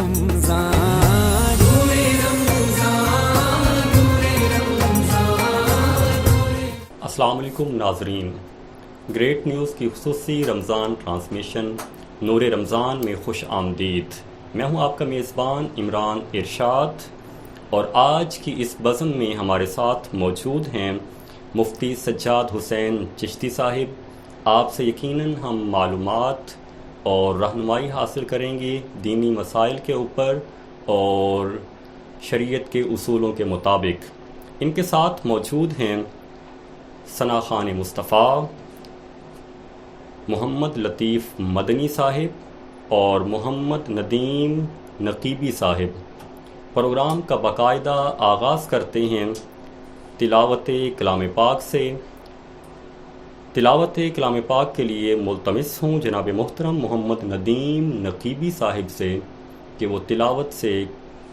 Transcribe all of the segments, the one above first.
رمضان نور رمضان نور رمضان السلام علیکم ناظرین، گریٹ نیوز کی خصوصی رمضان ٹرانسمیشن نور رمضان میں خوش آمدید۔ میں ہوں آپ کا میزبان عمران ارشاد، اور آج کی اس بزم میں ہمارے ساتھ موجود ہیں مفتی سجاد حسین چشتی صاحب۔ آپ سے یقیناً ہم معلومات اور رہنمائی حاصل کریں گے دینی مسائل کے اوپر اور شریعت کے اصولوں کے مطابق۔ ان کے ساتھ موجود ہیں ثنا خان مصطفیٰ، محمد لطیف مدنی صاحب اور محمد ندیم نقیبی صاحب۔ پروگرام کا باقاعدہ آغاز کرتے ہیں تلاوت کلام پاک سے۔ تلاوت کلام پاک کے لیے ملتمس ہوں جناب محترم محمد ندیم نقیبی صاحب سے کہ وہ تلاوت سے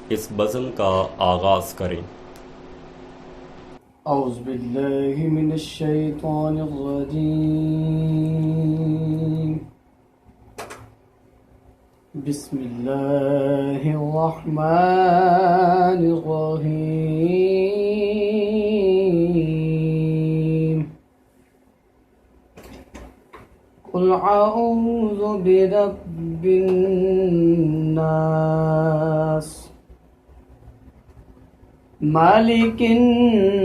اس بزم کا آغاز کریں۔ اعوذ باللہ من الشیطان الرجیم، بسم اللہ الرحمن الرحیم، قل اعوذ برب الناس مالک الناس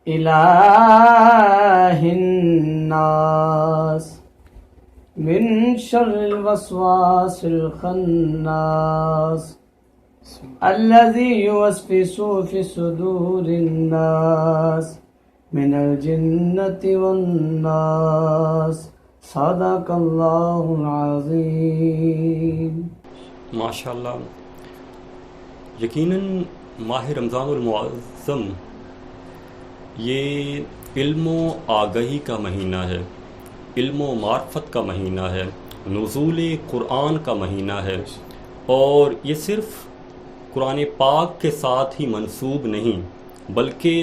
الہ الناس من شر الوسواس الخناس الذي يوسوس في صدور الناس من الجنة والناس، صدق اللہ العظیم۔ ماشاءاللہ، یقیناً ماہ رمضان المعظم یہ علم و آگہی کا مہینہ ہے، علم و معرفت کا مہینہ ہے، نزول قرآن کا مہینہ ہے، اور یہ صرف قرآن پاک کے ساتھ ہی منسوب نہیں بلکہ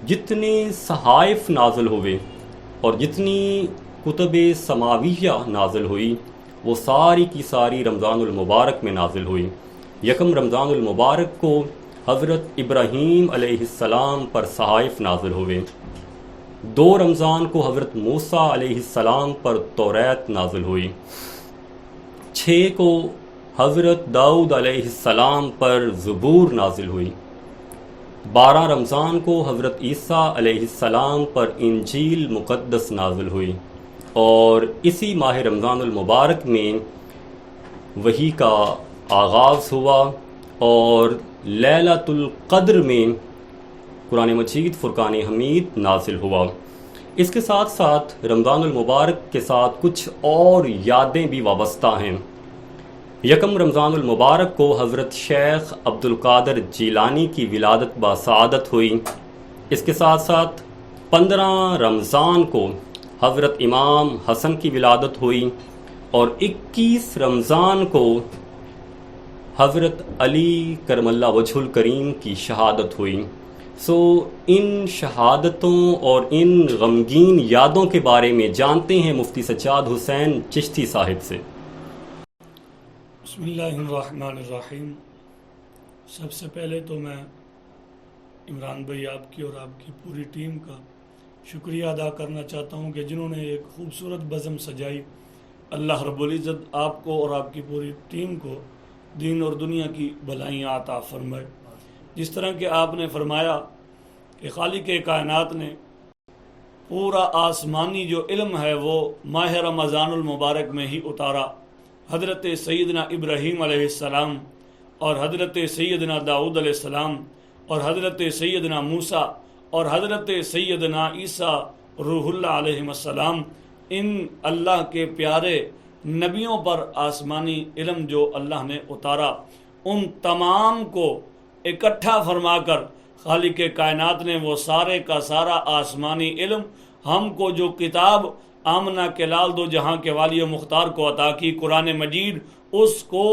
جتنے صحائف نازل ہوئے اور جتنی کتب سماویہ نازل ہوئی وہ ساری کی ساری رمضان المبارک میں نازل ہوئی۔ یکم رمضان المبارک کو حضرت ابراہیم علیہ السلام پر صحائف نازل ہوئے، 2 رمضان کو حضرت موسیٰ علیہ السلام پر توریت نازل ہوئی، 6 کو حضرت داؤد علیہ السلام پر زبور نازل ہوئی، 12 رمضان کو حضرت عیسیٰ علیہ السلام پر انجیل مقدس نازل ہوئی، اور اسی ماہ رمضان المبارک میں وحی کا آغاز ہوا، اور لیلۃ القدر میں قرآن مجید فرقان حمید نازل ہوا۔ اس کے ساتھ ساتھ رمضان المبارک کے ساتھ کچھ اور یادیں بھی وابستہ ہیں۔ یکم رمضان المبارک کو حضرت شیخ عبد القادر جیلانی کی ولادت بسعادت ہوئی۔ اس کے ساتھ ساتھ 15 رمضان کو حضرت امام حسن کی ولادت ہوئی، اور 21 رمضان کو حضرت علی کرم اللہ وجہ الکریم کی شہادت ہوئی۔ ان شہادتوں اور ان غمگین یادوں کے بارے میں جانتے ہیں مفتی سجاد حسین چشتی صاحب سے۔ بسم اللہ الرحمن الرحیم۔ سب سے پہلے تو میں عمران بھائی آپ کی اور آپ کی پوری ٹیم کا شکریہ ادا کرنا چاہتا ہوں کہ جنہوں نے ایک خوبصورت بزم سجائی۔ اللہ رب العزت آپ کو اور آپ کی پوری ٹیم کو دین اور دنیا کی بھلائیاں عطا فرمائے۔ جس طرح کہ آپ نے فرمایا کہ خالق کائنات نے پورا آسمانی جو علم ہے وہ ماہ رمضان المبارک میں ہی اتارا۔ حضرت سیدنا ابراہیم علیہ السلام اور حضرت سیدنا داؤد علیہ السلام اور حضرت سیدنا موسیٰ اور حضرت سیدنا عیسیٰ روح اللہ علیہ السلام، ان اللہ کے پیارے نبیوں پر آسمانی علم جو اللہ نے اتارا، ان تمام کو اکٹھا فرما کر خالق کائنات نے وہ سارے کا سارا آسمانی علم ہم کو جو کتاب آمنہ کے لال دو جہاں کے والی مختار کو عطا کی، قرآن مجید، اس کو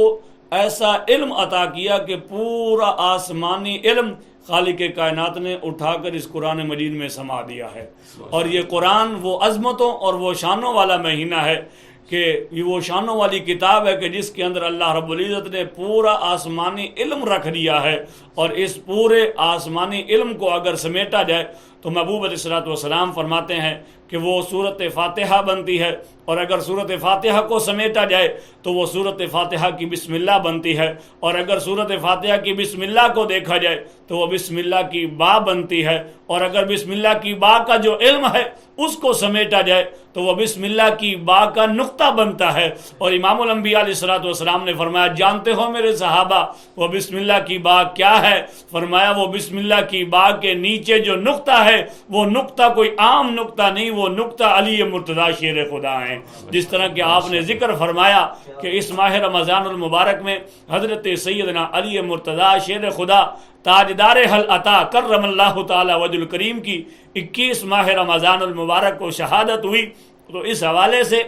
ایسا علم عطا کیا کہ پورا آسمانی علم خالق کائنات نے اٹھا کر اس قرآن مجید میں سما دیا ہے۔ اور یہ قرآن وہ عظمتوں اور وہ شانوں والا مہینہ ہے کہ یہ وہ شانوں والی کتاب ہے کہ جس کے اندر اللہ رب العزت نے پورا آسمانی علم رکھ دیا ہے، اور اس پورے آسمانی علم کو اگر سمیٹا جائے تو محبوب علیہ الصلوۃ والسلام فرماتے ہیں کہ وہ سورۃ فاتحہ بنتی ہے، اور اگر سورۃ فاتحہ کو سمیٹا جائے تو وہ سورۃ فاتحہ کی بسم اللہ بنتی ہے، اور اگر سورۃ فاتحہ کی بسم اللہ کو دیکھا جائے تو وہ بسم اللہ کی با بنتی ہے، اور اگر بسم اللہ کی با کا جو علم ہے اس کو سمیٹا جائے تو وہ بسم اللہ کی با کا نقطہ بنتا ہے۔ اور امام الانبیاء علیہ الصلوۃ والسلام نے فرمایا، جانتے ہو میرے صحابہ وہ بسم اللہ کی با کیا ہے؟ فرمایا وہ بسم اللہ کی با کے نیچے جو نقطہ ہے وہ نقطہ کوئی عام نقطہ نہیں، وہ نقطہ علی مرتضیٰ شیر خدا ہیں۔ جس طرح کہ آپ نے ذکر فرمایا کہ اس ماہ رمضان المبارک میں حضرت سیدنا علی مرتضیٰ شیر خدا تاجدار حل عطا کرم اللہ تعالی وجہ الکریم کی 21 ماہ رمضان المبارک کو شہادت ہوئی، تو اس حوالے سے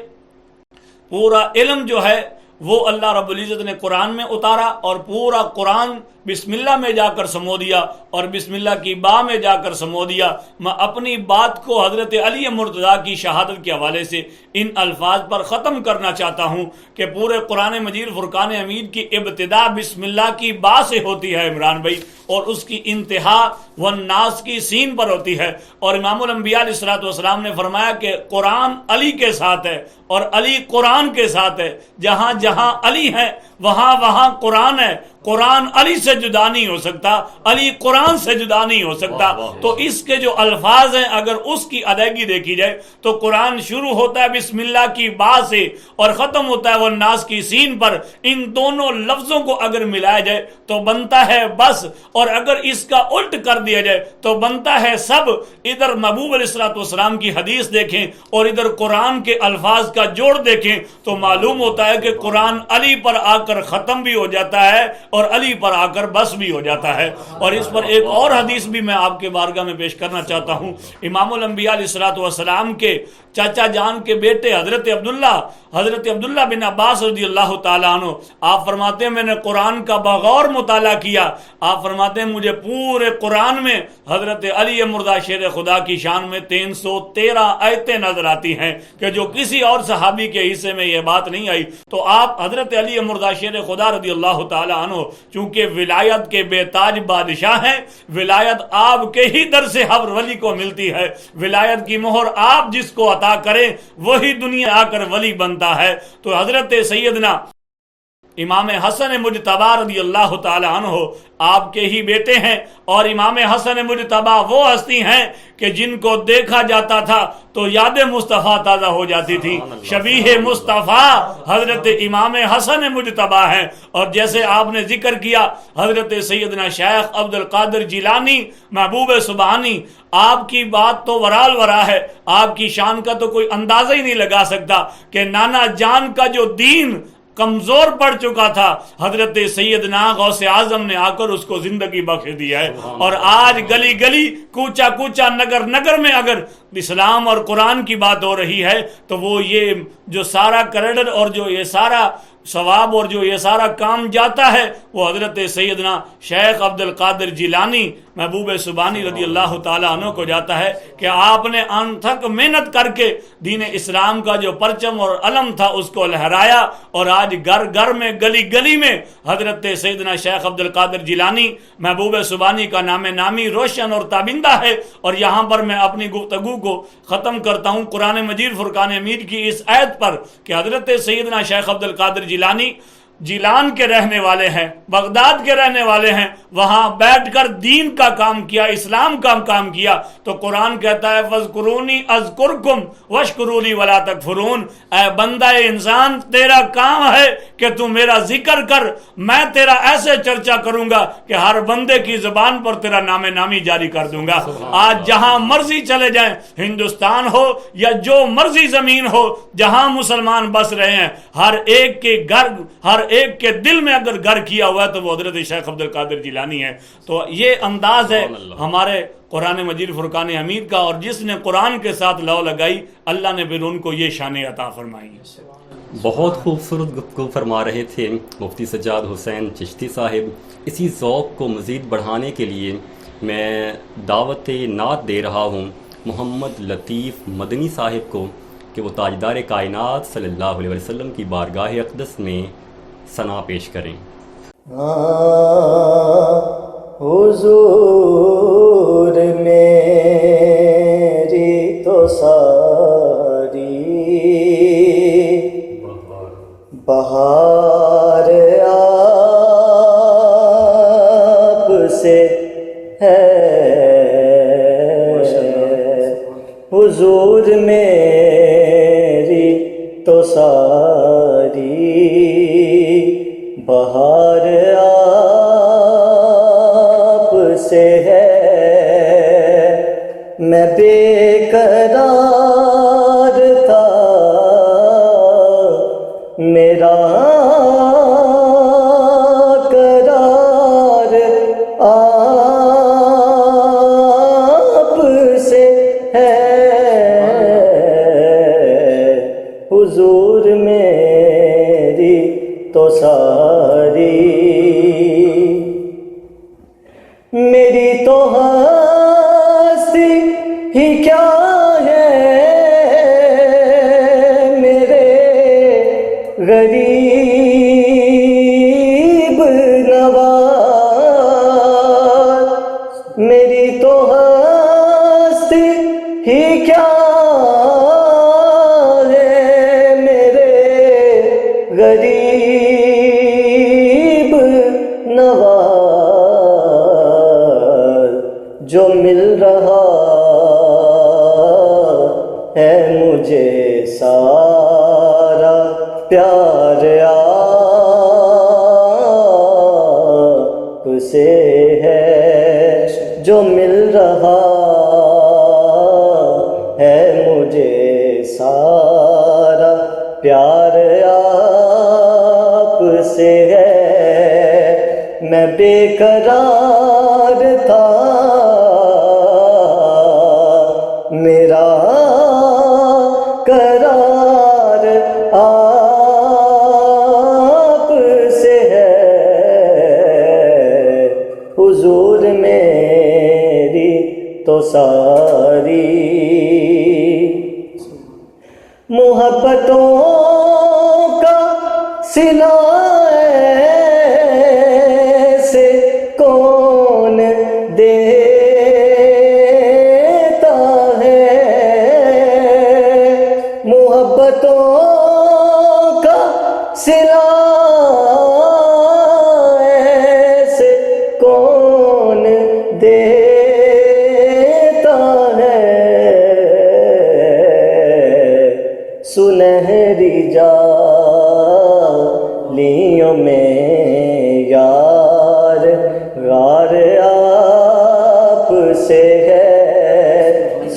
پورا علم جو ہے وہ اللہ رب العزت نے قرآن میں اتارا، اور پورا قرآن بسم اللہ میں جا کر سمو دیا اور بسم اللہ کی با میں جا کر سمو دیا۔ میں اپنی بات کو حضرت علی مرتضیٰ کی شہادت کے حوالے سے ان الفاظ پر ختم کرنا چاہتا ہوں کہ پورے قرآن مجید فرقان حمید کی ابتدا بسم اللہ کی با سے ہوتی ہے عمران بھائی، اور اس کی انتہا والناس کی سین پر ہوتی ہے۔ اور امام الانبیاء علیہ الصلوۃ والسلام نے فرمایا کہ قرآن علی کے ساتھ ہے اور علی قرآن کے ساتھ ہے، جہاں جہاں علی ہے وہاں وہاں قرآن ہے، قرآن علی سے جدا نہیں ہو سکتا، علی قرآن سے جدا نہیں ہو سکتا۔ تو اس کے جو الفاظ ہیں اگر اس کی ادائیگی دیکھی جائے تو قرآن شروع ہوتا ہے بسم اللہ کی با سے اور ختم ہوتا ہے والناس کی سین پر۔ ان دونوں لفظوں کو اگر ملایا جائے تو بنتا ہے بس، اور اگر اس کا الٹ کر دیا جائے تو بنتا ہے سب۔ ادھر محبوب علیہ الصلوۃ والسلام کی حدیث دیکھیں اور ادھر قرآن کے الفاظ کا جوڑ دیکھیں تو معلوم ہوتا ہے کہ قرآن علی پر آ کر ختم بھی ہو جاتا ہے اور علی پر آ کر بس بھی ہو جاتا ہے۔ اور اس پر ایک اور حدیث بھی میں آپ کے بارگاہ میں پیش کرنا چاہتا ہوں۔ امام الانبیاء علیہ الصلوۃ والسلام کے چاچا جان کے بیٹے حضرت عبداللہ بن عباس رضی اللہ تعالیٰ عنہ، آپ فرماتے ہیں میں نے قرآن کا بغور مطالعہ کیا، آپ فرماتے ہیں مجھے پورے قرآن میں حضرت علی مرتضیٰ شیر خدا کی شان میں 313 آیتیں نظر آتی ہیں کہ جو کسی اور صحابی کے حصے میں یہ بات نہیں آئی۔ تو آپ حضرت علی مرتضیٰ شیر خدا رضی اللہ تعالیٰ عنہ چونکہ ولایت کے بے تاج بادشاہ ہیں، ولایت آپ کے ہی در سے ہر ولی کو ملتی ہے، ولایت کی مہر آپ جس کو عطا کریں وہی دنیا آ کر ولی بنتا ہے۔ تو حضرت سیدنا امام حسن مجتبی رضی اللہ تعالی عنہ آپ کے ہی بیٹے ہیں، اور امام حسن مجتبی وہ ہستی ہیں کہ جن کو دیکھا جاتا تھا تو یاد مصطفیٰ تازہ ہو جاتی تھی۔ شبیہ مصطفیٰ حضرت امام حسن مجتبی ہیں، اور جیسے آپ نے ذکر کیا حضرت سیدنا شیخ عبد القادر جیلانی محبوب سبحانی، آپ کی بات تو ورال ورا ہے، آپ کی شان کا تو کوئی اندازہ ہی نہیں لگا سکتا کہ نانا جان کا جو دین کمزور پڑ چکا تھا حضرت سیدنا غوث اعظم نے آ کر اس کو زندگی بخش دیا ہے، اور آج گلی گلی کوچا کوچا نگر نگر میں اگر اسلام اور قرآن کی بات ہو رہی ہے تو وہ یہ جو سارا کریڈٹ اور جو یہ سارا ثواب اور جو یہ سارا کام جاتا ہے وہ حضرت سیدنا شیخ عبد القادر جیلانی محبوب سبحانی رضی اللہ تعالیٰ عنہ کو جاتا ہے کہ آپ نے انتھک محنت کر کے دین اسلام کا جو پرچم اور علم تھا اس کو لہرایا، اور آج گھر گھر میں گلی گلی میں حضرت سیدنا شیخ عبد القادر جیلانی محبوب سبحانی کا نام نامی روشن اور تابندہ ہے۔ اور یہاں پر میں اپنی گفتگو کو ختم کرتا ہوں قرآن مجید فرقان حمید کی اس آیت پر کہ حضرت سیدنا شیخ عبد القادر جیلانی جیلان کے رہنے والے ہیں، بغداد کے رہنے والے ہیں، وہاں بیٹھ کر دین کا کام کیا، اسلام کا کام کیا۔ تو قرآن کہتا ہے فَاذْكُرُونِي أَذْكُرْكُمْ وَاشْكُرُوا لِي وَلَا تَكْفُرُونَ، اے بندہ انسان تیرا کام ہے کہ تو میرا ذکر کر، میں تیرا ایسے چرچا کروں گا کہ ہر بندے کی زبان پر تیرا نام نامی جاری کر دوں گا۔ آج جہاں مرضی چلے جائیں، ہندوستان ہو یا جو مرضی زمین ہو جہاں مسلمان بس رہے ہیں، ہر ایک کے گھر ہر ایک کے دل میں اگر گھر کیا ہوا ہے تو وہ حضرت شیخ عبد القادر جیلانی ہے۔ تو یہ انداز ہے ہمارے قرآن مجید فرقان حمید کا، اور جس نے قرآن کے ساتھ لو لگائی اللہ نے پھر ان کو یہ شان عطا فرمائی ہے۔ بہت خوبصورت گفتگو فرما رہے تھے مفتی سجاد حسین چشتی صاحب۔ اسی ذوق کو مزید بڑھانے کے لیے میں دعوت نعت دے رہا ہوں محمد لطیف مدنی صاحب کو کہ وہ تاجدار کائنات صلی اللہ علیہ وسلم کی بارگاہ اقدس میں ثنا پیش کریں۔ حضور میری تو ساری بہار آپ سے ہے، حضور میری تو ساری بہار آپ سے ہے، میں بے قرار تھا میرا قرار آپ سے ہے، حضور میری تو ساری میری تو ہستی ہی کیا ہے، میرے غریب نواز، میری تو ہستی ہی کیا ہے، میرے غریب نواز، جو مل رہا ہے مجھے سارا پیار آپ سے ہے، جو مل رہا ہے مجھے سارا پیار آپ سے ہے، میں بے قرار تھا میرا قرار آپ سے ہے، حضور میری تو ساری محبتوں کا صلہ سے کون دیتا ہے، محبتوں کا صلہ سے کون دیتا ہے، سنہری جالیوں میں یار غار آپ سے ہے،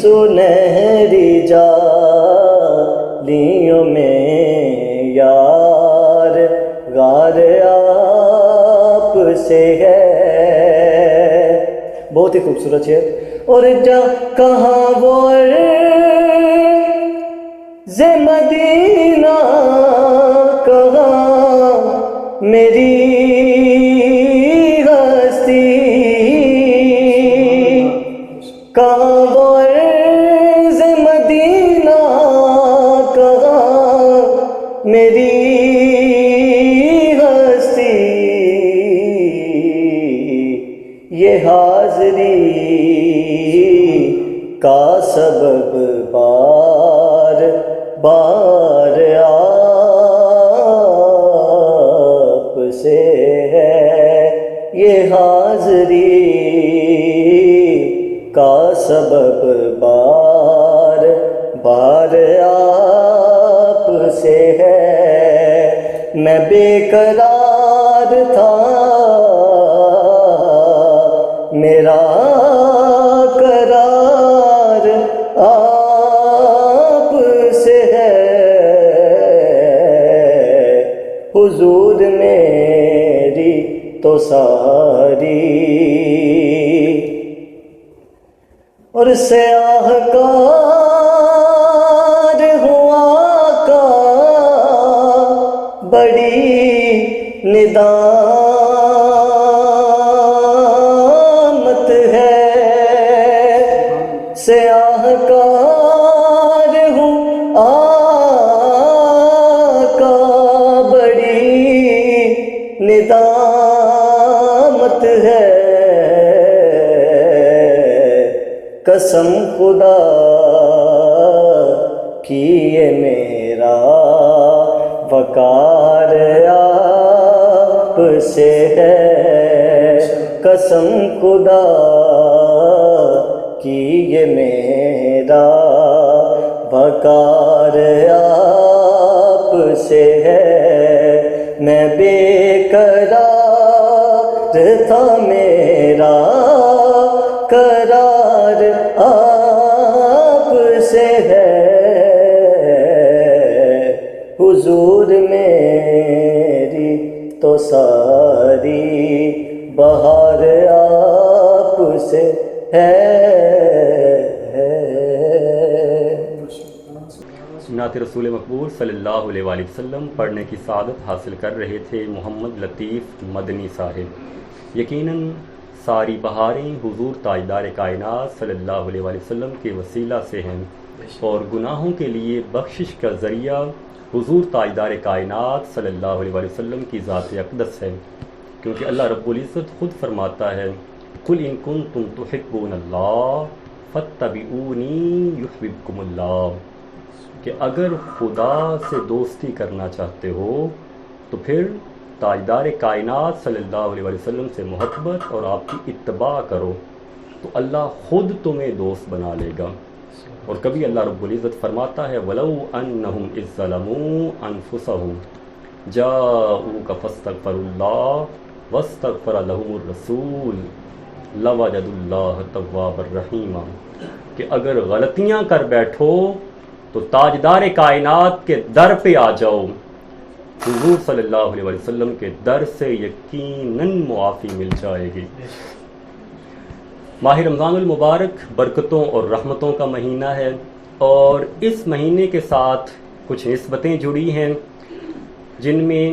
سنہری جالیوں میں یار غار آپ سے ہے، بہت ہی خوبصورت ہے۔ اور جا کہاں وہ مدینہ کہاں میری ہستی، کہاں وہ مدینہ کہاں میری ہستی، یہ حاضری کا سبب بار بار آپ سے ہے، یہ حاضری کا سبب بار بار آپ سے ہے، میں بے قرار تھا میرا قرار آپ سے ہے، حضور میری تو ساری اور سیاہ کار ہوا کا بڑی ندامت ہے، سیاہ کار ہوں ندامت ہے، قسم خدا کی یہ میرا وقار آپ سے ہے، قسم خدا کی یہ میرا وقار آپ سے ہے، میں بے قرار تھا میرا قرار آپ سے ہے، حضور میری تو ساری بہار آپ سے ہے۔ نعت رسول مقبول صلی اللہ علیہ وآلہ وسلم پڑھنے کی سعادت حاصل کر رہے تھے محمد لطیف مدنی صاحب۔ یقیناً ساری بہاریں حضور تاجدار کائنات صلی اللہ علیہ وآلہ وسلم کے وسیلہ سے ہیں، اور گناہوں کے لیے بخشش کا ذریعہ حضور تاجدار کائنات صلی اللہ علیہ وآلہ وسلم کی ذات اقدس ہے، کیونکہ اللہ رب العزت خود فرماتا ہے قُلْ إِن كُنتُمْ تُحِبُّونَ اللَّهَ فَاتَّبِعُونِي يُحْبِبْكُمُ اللَّهُ، کہ اگر خدا سے دوستی کرنا چاہتے ہو تو پھر تاجدار کائنات صلی اللہ علیہ وسلم سے محبت اور آپ کی اتباع کرو تو اللہ خود تمہیں دوست بنا لے گا۔ اور کبھی اللہ رب العزت فرماتا ہے وَلَوْ أَنَّهُمْ إِذ ظَّلَمُوا أَنفُسَهُمْ جَاءُوكَ فَاسْتَغْفَرُوا اللَّهَ وَاسْتَغْفَرَ لَهُمُ الرَّسُولُ لَوَجَدُوا اللَّهَ تَوَّابًا رَحِيمًا، کہ اگر غلطیاں کر بیٹھو تو تاجدار کائنات کے در پہ آ جاؤ، حضور صلی اللہ علیہ وسلم کے در سے یقیناً معافی مل جائے گی۔ ماہ رمضان المبارک برکتوں اور رحمتوں کا مہینہ ہے، اور اس مہینے کے ساتھ کچھ نسبتیں جڑی ہیں، جن میں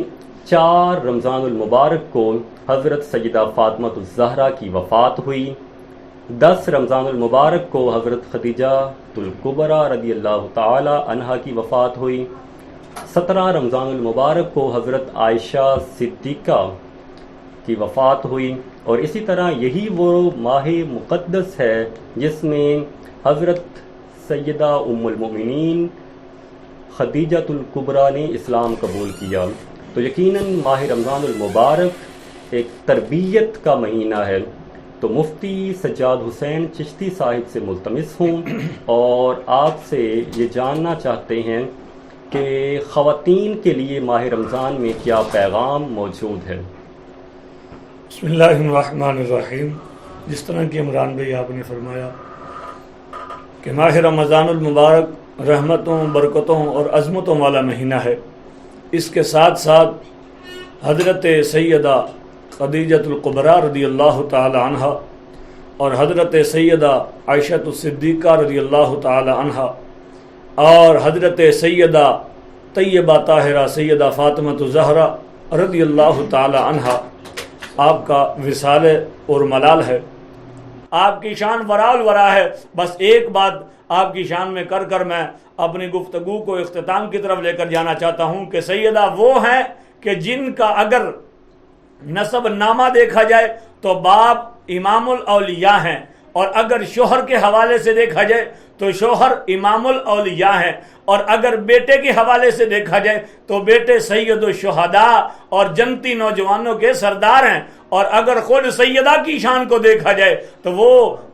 4 رمضان المبارک کو حضرت سیدہ فاطمہ الزہرا کی وفات ہوئی، 10 رمضان المبارک کو حضرت خدیجہ الکبریٰ رضی اللہ تعالی عنہا کی وفات ہوئی، 17 رمضان المبارک کو حضرت عائشہ صدیقہ کی وفات ہوئی، اور اسی طرح یہی وہ ماہ مقدس ہے جس میں حضرت سیدہ ام المؤمنین خدیجہ الکبریٰ نے اسلام قبول کیا۔ تو یقیناً ماہ رمضان المبارک ایک تربیت کا مہینہ ہے، تو مفتی سجاد حسین چشتی صاحب سے ملتمس ہوں اور آپ سے یہ جاننا چاہتے ہیں کہ خواتین کے لیے ماہ رمضان میں کیا پیغام موجود ہے۔ بسم اللہ الرحمن الرحیم۔ جس طرح کہ عمران بھائی آپ نے فرمایا کہ ماہ رمضان المبارک رحمتوں، برکتوں اور عظمتوں والا مہینہ ہے، اس کے ساتھ ساتھ حضرت سیدہ خدیجہ الکبریٰ رضی اللہ تعالی عنہ اور حضرت سیدہ عائشہ صدیقہ رضی اللہ تعالی عنہ اور حضرت سیدہ طیبہ طاہرہ سیدہ فاطمہ الزہرا رضی اللہ تعالی عنہ آپ کا وصال اور ملال ہے۔ آپ کی شان ورا الورا ہے۔ بس ایک بات آپ کی شان میں کر میں اپنی گفتگو کو اختتام کی طرف لے کر جانا چاہتا ہوں کہ سیدہ وہ ہیں کہ جن کا اگر نسب نامہ دیکھا جائے تو باپ امام الاولیاء ہیں، اور اگر شوہر کے حوالے سے دیکھا جائے تو شوہر امام الاولیاء ہیں، اور اگر بیٹے کے حوالے سے دیکھا جائے تو بیٹے سید الشہداء اور جنتی نوجوانوں کے سردار ہیں، اور اگر خود سیدہ کی شان کو دیکھا جائے تو وہ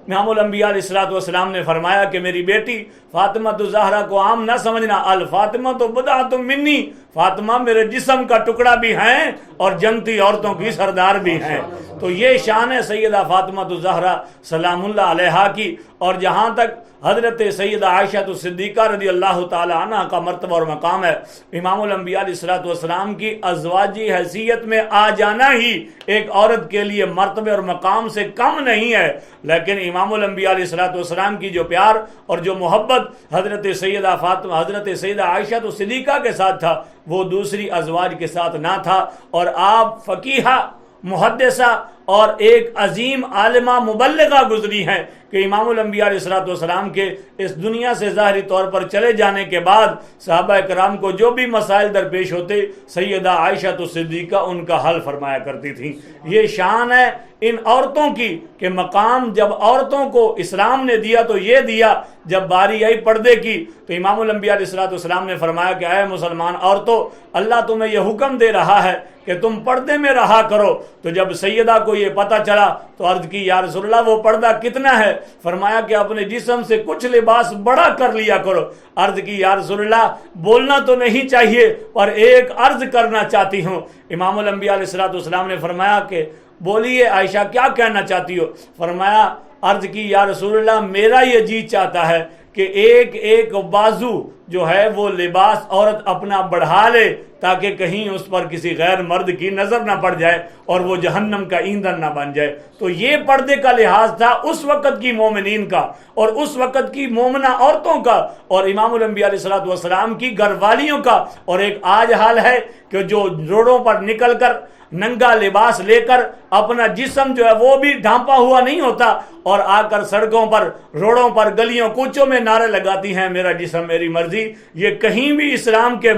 امام الانبیاء علیہ الصلوۃ والسلام نے فرمایا کہ میری بیٹی فاطمہ الزہرا کو عام نہ سمجھنا، الفاطمہ تو بضعۃ منی، فاطمہ میرے جسم کا ٹکڑا بھی ہیں اور جنتی عورتوں کی سردار بھی ہیں۔ تو یہ شان ہے سیدہ فاطمہ الزہرا سلام اللہ علیہا کی۔ اور جہاں تک حضرت سیدہ عائشہ صدیقہ رضی اللہ تعالی عنہ کا مرتبہ اور مقام ہے، امام الانبیاء علیہ الصلوۃ والسلام کی ازواجی حیثیت میں آ جانا ہی ایک عورت کے لیے مرتبے اور مقام سے کم نہیں ہے، لیکن امام الانبیاء علیہ الصلوۃ والسلام کی جو پیار اور جو محبت حضرت سیدہ فاطمہ حضرت سیدہ عائشہ صدیقہ کے ساتھ تھا وہ دوسری ازواج کے ساتھ نہ تھا۔ اور آپ فقیہہ، محدثہ اور ایک عظیم عالمہ مبلغہ گزری ہیں کہ امام الانبیاء علیہ الصلوۃ والسلام کے اس دنیا سے ظاہری طور پر چلے جانے کے بعد صحابہ کرام کو جو بھی مسائل درپیش ہوتے سیدہ عائشہ صدیقہ ان کا حل فرمایا کرتی تھیں. یہ شان ہے ان عورتوں کی کہ مقام جب عورتوں کو اسلام نے دیا تو یہ دیا. جب باری آئی پردے کی تو امام الانبیاء علیہ الصلوۃ والسلام نے فرمایا کہ اے مسلمان عورتوں، اللہ تمہیں یہ حکم دے رہا ہے کہ تم پردے میں رہا کرو. تو جب سیدہ کو یہ پتہ چلا تو عرض کی یا رسول اللہ وہ پردہ کتنا ہے؟ فرمایا کہ اپنے جسم سے کچھ لباس بڑا کر لیا کرو. عرض کی یا رسول اللہ بولنا تو نہیں چاہیے پر ایک عرض کرنا چاہتی ہوں. امام الانبیاء علیہ الصلوۃ والسلام نے فرمایا کہ بولیے عائشہ کیا کہنا چاہتی ہو؟ فرمایا عرض کی یا رسول اللہ میرا یہ جی چاہتا ہے کہ ایک ایک بازو جو ہے وہ لباس عورت اپنا بڑھا لے تاکہ کہیں اس پر کسی غیر مرد کی نظر نہ پڑ جائے اور وہ جہنم کا ایندھن نہ بن جائے. تو یہ پردے کا لحاظ تھا اس وقت کی مومنین کا اور اس وقت کی مومنہ عورتوں کا اور امام الانبیاء علیہ الصلوۃ والسلام کی گھر والیوں کا. اور ایک آج حال ہے کہ جو روڈوں پر نکل کر ننگا لباس لے کر اپنا جسم جو ہے وہ بھی ڈھانپا ہوا نہیں ہوتا اور آ کر سڑکوں پر روڈوں پر گلیوں کوچوں میں نعرے لگاتی ہیں میرا جسم میری مرضی. یہ کہیں بھی اسلام کے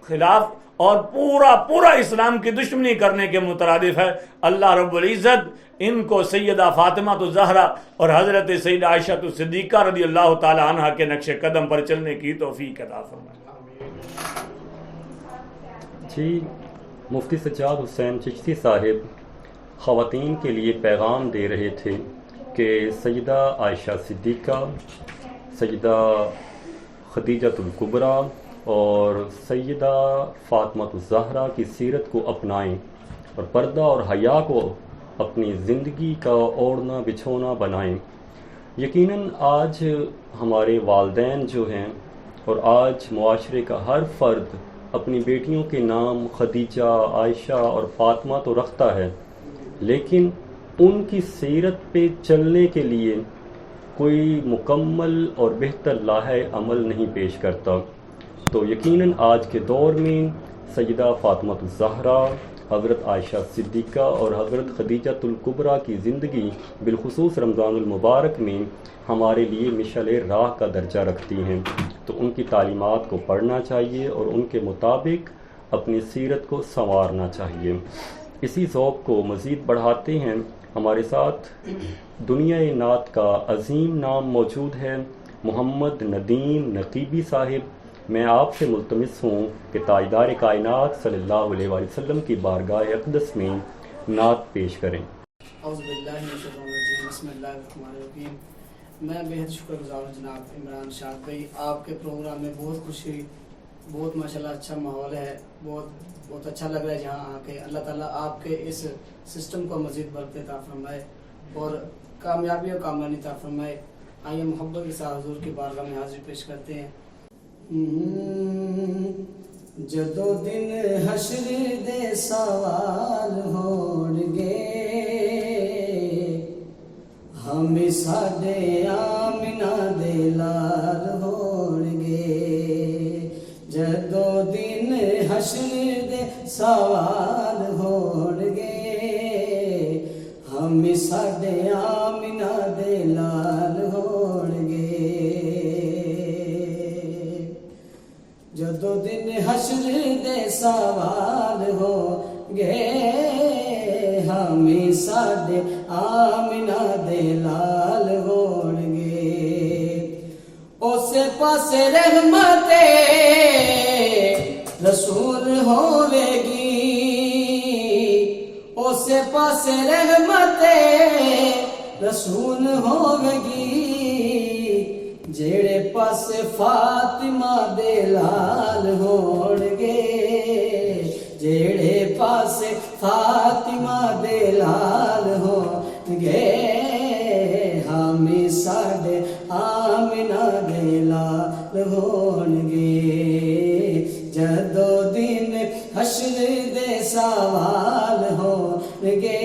خلاف اور پورا اسلام کی دشمنی کرنے کے مترادف ہے. اللہ رب العزت ان کو سیدہ فاطمہ الزہرا اور حضرت سیدہ عائشہ صدیقہ رضی اللہ تعالی عنہ کے نقش قدم پر چلنے کی توفیق عطا فرمائے. جی مفتی سجاد حسین چشتی صاحب خواتین کے لیے پیغام دے رہے تھے کہ سیدہ عائشہ صدیقہ، سیدہ خدیجہ الکبریٰ اور سیدہ فاطمہ الزہرا کی سیرت کو اپنائیں اور پردہ اور حیا کو اپنی زندگی کا اوڑھنا بچھونا بنائیں. یقیناً آج ہمارے والدین جو ہیں اور آج معاشرے کا ہر فرد اپنی بیٹیوں کے نام خدیجہ، عائشہ اور فاطمہ تو رکھتا ہے، لیکن ان کی سیرت پہ چلنے کے لیے کوئی مکمل اور بہتر لاہے عمل نہیں پیش کرتا. تو یقیناً آج کے دور میں سیدہ فاطمہ الزہرا، حضرت عائشہ صدیقہ اور حضرت خدیجہ الکبریٰ کی زندگی بالخصوص رمضان المبارک میں ہمارے لیے مشعل راہ کا درجہ رکھتی ہیں. تو ان کی تعلیمات کو پڑھنا چاہیے اور ان کے مطابق اپنی سیرت کو سنوارنا چاہیے. اسی ذوق کو مزید بڑھاتے ہیں ہمارے ساتھ دنیا نعت کا عظیم نام موجود ہے محمد ندیم نقیبی صاحب. میں آپ سے ملتمس ہوں کہ تاجدار کائنات صلی اللہ علیہ وآلہ وسلم کی بارگاہ اقدس میں نعت پیش کریں. اعوذ باللہ من الشیطان الرجیم، بسم اللہ الرحمن الرحیم. میں بہت شکر گزار ہوں جناب عمران شاد بھائی، آپ کے پروگرام میں بہت خوشی، بہت ماشاءاللہ اچھا ماحول ہے، بہت اچھا لگ رہا ہے جہاں آ کے. اللہ تعالیٰ آپ کے اس سسٹم کو مزید برکت عطا فرمائے اور کامیابی اور کامرانی عطا فرمائے. آئیے محبت کے ساتھ حضور کی بارگاہ میں حاضری پیش کرتے ہیں. جدو دن حشر دے سوال ہون گے ہم ساڈے آمنہ دے لال ہون گے. جدو دن حشر دے سوال ہون گے ہم ساڈے آمنہ دے لال ہون گے. جدو دن حشر دے سوال ہو گے ہمیں ساڈے آمنہ دے لال ہون گے. اسے پاسے رحمت رسول ہوے گی، اسے پاسے رحمت رسول ہوے گی. جیڑے پاس فاطمہ دے لال ہون گے، جیڑے پاس فاطمہ دے لال ہون گے ہمیں ساڈے آمنہ دے لال ہون گے. جدو دن حشر دے سوال ہون گے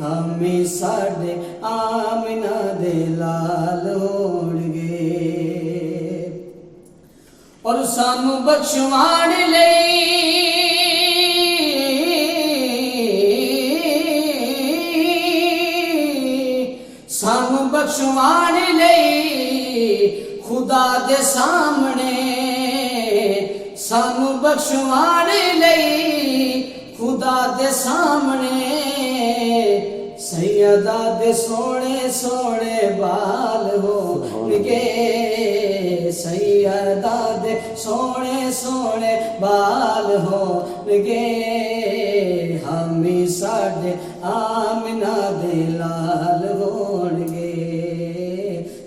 ہمیں ساڈے آمنہ دے لال ہون گے. اور سانو بخشوان لئی بخشوان لئی خدا دے سامنے سانو بخشوان لئی خدا دے سامنے سیدہ دے سونے سونے بال ہو گے سیدہ دے سونے سونے بال ہو گے ہمیں ساڈے آمنہ دے لال ہون گے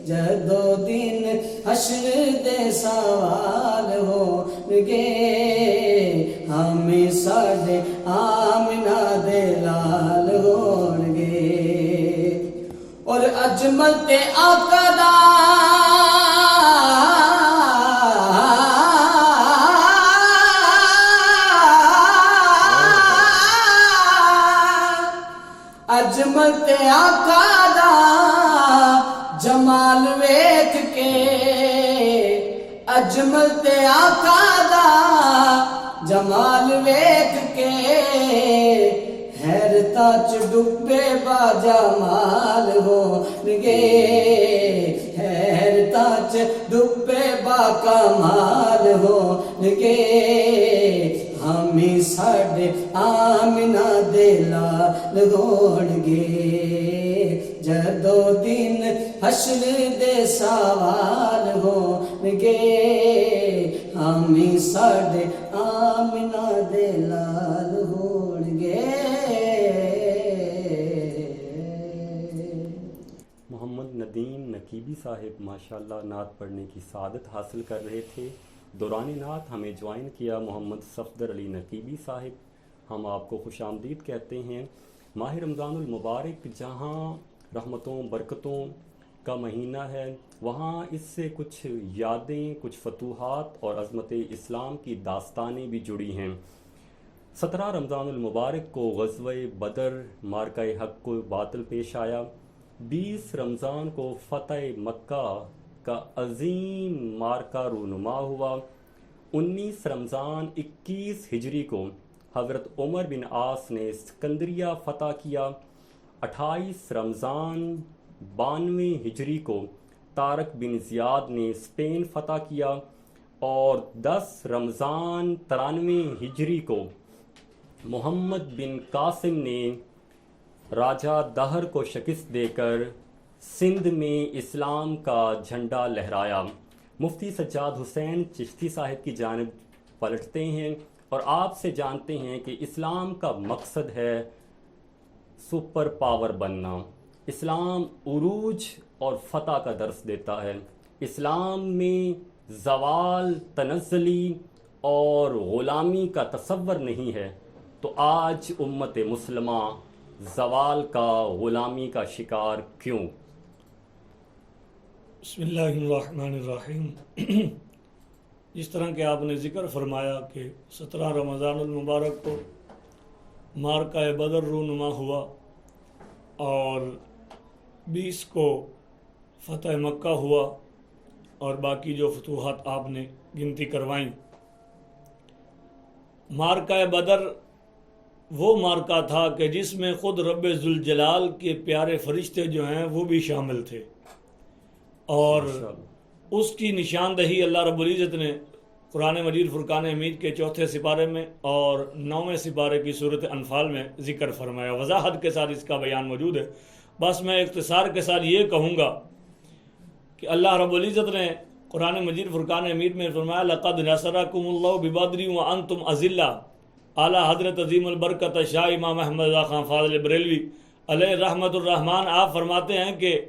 جدو دن حشر دے سوال ہون گے ہمیں ساڈے آمنہ دے لال ہون گے اور اجمل تے آقا دا اجمل تے آقا دا جمال ویکھ کے اجمل تے آقا دا جمال ویکھ کے حیرتاں چ ڈبے با جمال ہون گے حیرتاں چ ڈبے با کمال ہون گے ہمیں ساڈے آمنہ دے لال ہون گے جدو دن حشر دے سوال ہون گے ہمیں ساڈے آمنہ دے لال ہون گے محمد ندیم نقیبی صاحب ماشاءاللہ نعت پڑھنے کی سعادت حاصل کر رہے تھے. دوران نعت ہمیں جوائن کیا محمد صفدر علی نقیبی صاحب. ہم آپ کو خوش آمدید کہتے ہیں. ماہ رمضان المبارک جہاں رحمتوں برکتوں کا مہینہ ہے وہاں اس سے کچھ یادیں کچھ فتوحات اور عظمت اسلام کی داستانیں بھی جڑی ہیں. 17 رمضان المبارک کو غزوہ بدر مارکہ حق کو باطل پیش آیا. 20 رمضان کو فتح مکہ کا عظیم مارکہ رونما ہوا. 19 رمضان 21 ہجری کو حضرت عمر بن عاص نے اسکندریہ فتح کیا. 28 رمضان 92 ہجری کو طارق بن زیاد نے اسپین فتح کیا اور 10 رمضان 93 ہجری کو محمد بن قاسم نے راجہ دہر کو شکست دے کر سندھ میں اسلام کا جھنڈا لہرایا. مفتی سجاد حسین چشتی صاحب کی جانب پلٹتے ہیں اور آپ سے جانتے ہیں کہ اسلام کا مقصد ہے سپر پاور بننا. اسلام عروج اور فتح کا درس دیتا ہے. اسلام میں زوال تنزلی اور غلامی کا تصور نہیں ہے. تو آج امت مسلمہ زوال کا غلامی کا شکار کیوں؟ بسم اللہ الرحمن الرحیم. جس طرح کہ آپ نے ذکر فرمایا کہ 17 رمضان المبارک کو مارکہ بدر رونما ہوا اور 20 کو فتح مکہ ہوا اور باقی جو فتوحات آپ نے گنتی کروائیں. مارکہ بدر وہ مارکہ تھا کہ جس میں خود رب ذوالجلال کے پیارے فرشتے جو ہیں وہ بھی شامل تھے اور اس کی نشاندہی اللہ رب العزت نے قرآن مجید فرقان حمید کے 4 سپارے میں اور 9 سپارے کی صورت انفال میں ذکر فرمایا. وضاحت کے ساتھ اس کا بیان موجود ہے. بس میں اختصار کے ساتھ یہ کہوں گا کہ اللہ رب العزت نے قرآن مجید فرقان حمید میں فرمایا لقد نصرکم اللہ ببدر وانتم اذلہ. اعلیٰ حضرت عظیم البرکت شاہ امام احمد رضا خان فاضل بریلوی علیہ رحمت الرحمن آپ فرماتے ہیں کہ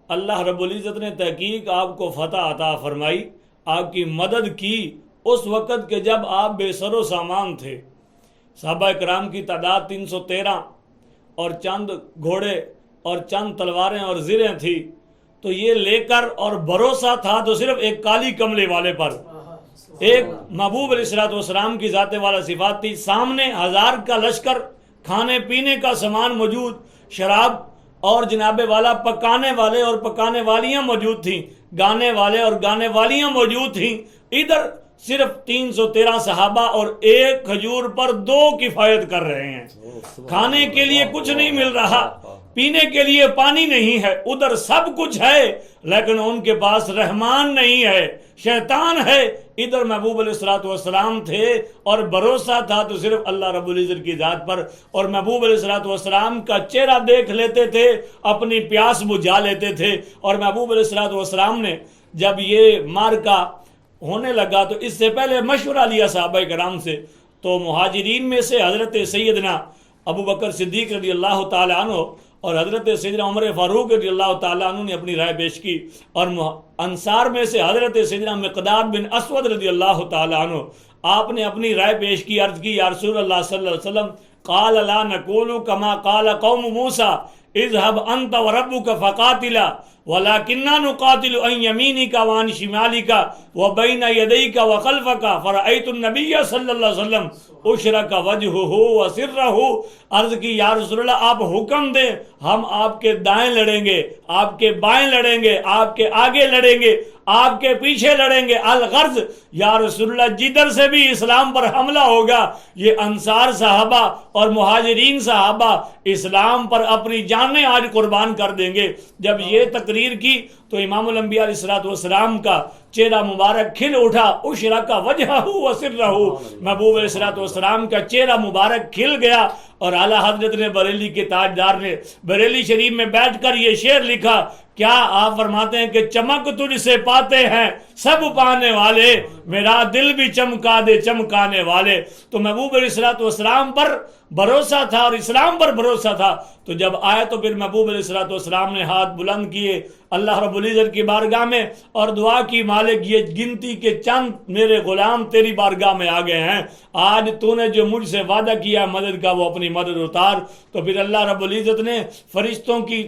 اللہ رب العزت نے تحقیق آپ کو فتح عطا فرمائی، آپ کی مدد کی اس وقت کہ جب آپ بے سر و سامان تھے. صحابہ کرام کی تعداد 313 اور چند گھوڑے اور چند تلواریں اور زریں تھی. تو یہ لے کر اور بھروسہ تھا تو صرف ایک کالی کملے والے پر، ایک محبوب علیہ الصلوۃ والسلام کی ذات والا صفات تھی. سامنے 1000 کا لشکر، کھانے پینے کا سامان موجود، شراب اور جناب والا پکانے والے اور پکانے والیاں موجود تھیں، گانے والے اور گانے والیاں موجود تھیں. ادھر صرف 313 صحابہ اور ایک کھجور پر 2 کفایت کر رہے ہیں. کھانے کے لیے کچھ نہیں مل رہا، پینے کے لیے پانی نہیں ہے، ادھر سب کچھ ہے لیکن ان کے پاس رحمان نہیں ہے، شیطان ہے۔ ادھر محبوب علیہ الصلوۃ والسلام تھے اور بھروسہ تھا تو صرف اللہ رب العزت کی ذات پر، اور محبوب علیہ الصلوۃ والسلام کا چہرہ دیکھ لیتے تھے، اپنی پیاس بجھا لیتے تھے۔ اور محبوب علیہ الصلوۃ والسلام نے جب یہ مارکا ہونے لگا تو اس سے پہلے مشورہ لیا صحابہ کرام سے، تو مہاجرین میں سے حضرت سیدنا ابو بکر صدیق رضی اللہ تعالیٰ عنہ اور حضرت سیدنا عمر فاروق رضی اللہ تعالیٰ عنہ نے اپنی رائے پیش کی، اور انصار میں سے حضرت سیدنا مقداد بن اسود رضی اللہ تعالیٰ عنہ آپ نے اپنی رائے پیش کی، عرض کی یا رسول اللہ صلی اللہ علیہ وسلم قال لا نقول كما قال قوم موسیٰ اذهب انت وربك فقاتلا ولكننا نقاتل عن يمينك وعن شمالك وبين يديك وخلفك فرأيت النبي صلی اللہ علیہ وسلم اشرق وجهه وسره، عرض کی یا رسول اللہ آپ حکم دیں، ہم آپ کے دائیں لڑیں گے، آپ کے بائیں لڑیں گے، آپ کے آگے لڑیں گے، آپ کے پیچھے لڑیں گے، الغرض یا رسول اللہ جدھر سے بھی اسلام پر حملہ ہوگا یہ انصار صحابہ اور مہاجرین صحابہ اسلام پر اپنی جانیں آج قربان کر دیں گے۔ جب یہ تقریر کی تو امام الانبیاء علیہ الصلوۃ والسلام کا چہرہ مبارک کھل اٹھا، اشرق وجہہ وسرہ، محبوب علیہ الصلوۃ والسلام کا چہرہ مبارک کھل گیا۔ اور اعلیٰ حضرت نے بریلی کے تاجدار نے بریلی شریف میں بیٹھ کر یہ شعر لکھا، کیا آپ فرماتے ہیں کہ چمک تجھ سے پاتے ہیں سب پانے والے، میرا دل بھی چمکا دے چمکانے والے۔ تو محبوب علیہ الصلوۃ والسلام پر بھروسہ تھا اور اسلام پر بھروسہ تھا، تو جب آیا تو پھر محبوب علیہ الصلوۃ والسلام نے ہاتھ بلند کیے اللہ رب العزت کی بارگاہ میں اور دعا کی، مالک یہ گنتی کے چند میرے غلام تیری بارگاہ میں آ گئے ہیں، آج تو نے جو مجھ سے وعدہ کیا مدد کا وہ اپنی مدد اتار۔ تو پھر اللہ رب العزت نے فرشتوں کی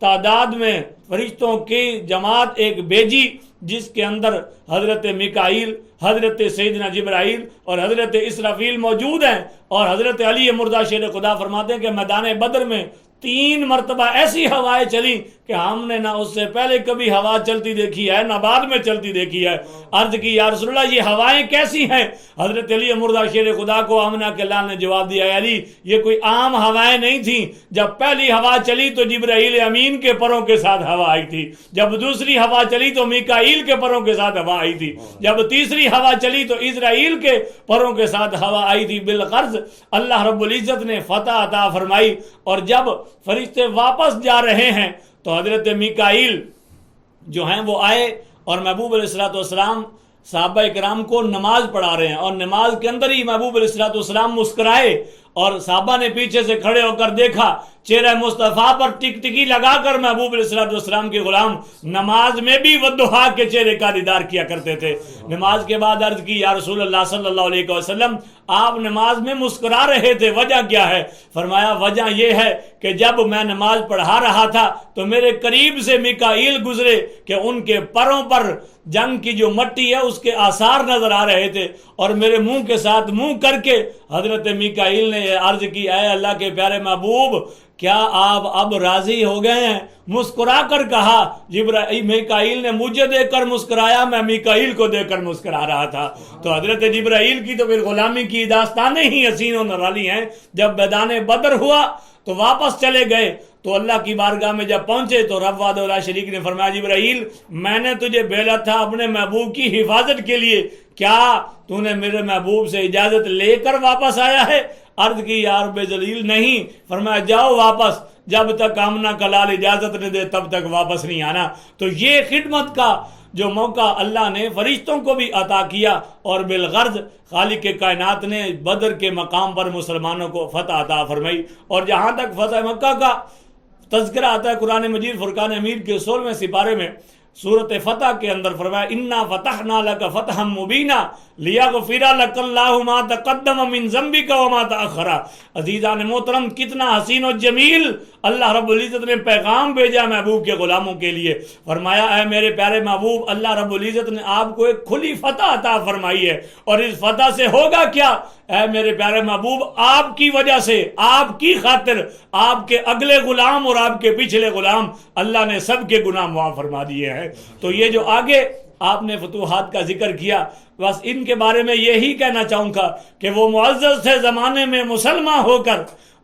تعداد میں فرشتوں کی جماعت ایک بھیجی جس کے اندر حضرت میکائیل، حضرت سیدنا جبرائیل اور حضرت اسرافیل موجود ہیں۔ اور حضرت علی مرضی شیر خدا فرماتے ہیں کہ میدان بدر میں 3 مرتبہ ایسی ہوائیں چلی کہ ہم نے نہ اس سے پہلے کبھی ہوا چلتی دیکھی ہے نہ بعد میں چلتی دیکھی ہے۔ عرض کی یا رسول اللہ یہ ہوائیں کیسی ہیں؟ حضرت علی مرضی شیر خدا کو آمنہ کے لال نے جواب دیا، علی یہ کوئی عام ہوائیں نہیں تھیں، جب پہلی ہوا چلی تو جبرائیل امین کے پروں کے ساتھ ہوا آئی تھی، جب دوسری ہوا چلی تو میکائیل کے پروں کے ساتھ ہوا آئی تھی، جب تیسری ہوا چلی تو اسرائیل کے پروں کے ساتھ ہوا آئی تھی۔ بالغرض اللہ رب العزت نے فتح عطا فرمائی۔ اور جب فرشتے واپس جا رہے ہیں تو حضرت میکائیل جو ہیں وہ آئے اور محبوب علیہ الصلوۃ والسلام صحابہ کرام کو نماز پڑھا رہے ہیں، اور نماز کے اندر ہی محبوب علیہ الصلوۃ والسلام مسکرائے، اور صحابہ نے پیچھے سے کھڑے ہو کر دیکھا، چہرہ مصطفیٰ پر ٹک ٹکی لگا کر محبوب علیہ الصلوۃ والسلام کے غلام نماز میں بھی والضحیٰ کے چہرے کا دیدار کیا کرتے تھے۔ نماز کے بعد عرض کی یا رسول اللہ صلی اللہ علیہ وسلم آپ نماز میں مسکرا رہے تھے، وجہ کیا ہے؟ فرمایا وجہ یہ ہے کہ جب میں نماز پڑھا رہا تھا تو میرے قریب سے میکائیل گزرے کہ ان کے پروں پر جنگ کی جو مٹی ہے اس کے آثار نظر آ رہے تھے، اور میرے منہ کے ساتھ منہ کر کے حضرت میکائیل نے عرض کی اے اللہ کے پیارے محبوب کیا آپ اب راضی ہو گئے ہیں؟ مسکرا کر کہا، میکائیل نے مجھے دیکھ کر مسکرایا، میں میکائیل کو دیکھ کر مسکرا رہا تھا۔ تو حضرت جبرائیل کی تو پھر غلامی کی داستانیں ہی حسین و نرالی ہیں۔ جب میدان بدر ہوا تو واپس چلے گئے، تو اللہ کی بارگاہ میں جب پہنچے تو رب وحدہ لا شریک نے فرمایا جبرائیل میں نے تجھے بھیجا تھا اپنے محبوب کی حفاظت کے لیے، کیا تو نے میرے محبوب سے اجازت لے کر واپس آیا ہے؟ عرض کی یا رب جلیل نہیں۔ فرمایا جاؤ واپس، جب تک آمنہ کا لال اجازت نہ دے تب تک واپس نہیں آنا۔ تو یہ خدمت کا جو موقع اللہ نے فرشتوں کو بھی عطا کیا، اور بالغرض خالق کائنات نے بدر کے مقام پر مسلمانوں کو فتح عطا فرمائی۔ اور جہاں تک فتح مکہ کا تذکرہ آتا ہے قرآن مجید فرقان حمید کے 16ویں سپارے میں سورۃ فتح کے اندر فرمایا انا فتحنا لک فتحا مبینا لیغفر لک اللہ ما تقدم من ذنبک وما تأخر۔ عزیزان محترم کتنا حسین و جمیل اللہ رب العزت نے پیغام بھیجا محبوب کے غلاموں کے لیے۔ فرمایا اے میرے پیارے محبوب اللہ رب العزت نے آپ کو ایک کھلی فتح عطا فرمائی ہے، اور اس فتح سے ہوگا کیا؟ اے میرے پیارے محبوب آپ کی وجہ سے، آپ کی خاطر آپ کے اگلے غلام اور آپ کے پچھلے غلام اللہ نے سب کے گناہ معاف فرما دیے ہیں۔ تو یہ جو آگے آپ نے فتوحات کا ذکر کیا، بس ان کے بارے میں یہی کہنا چاہوں گا کہ وہ معزز سے زمانے میں مسلمان ہو کر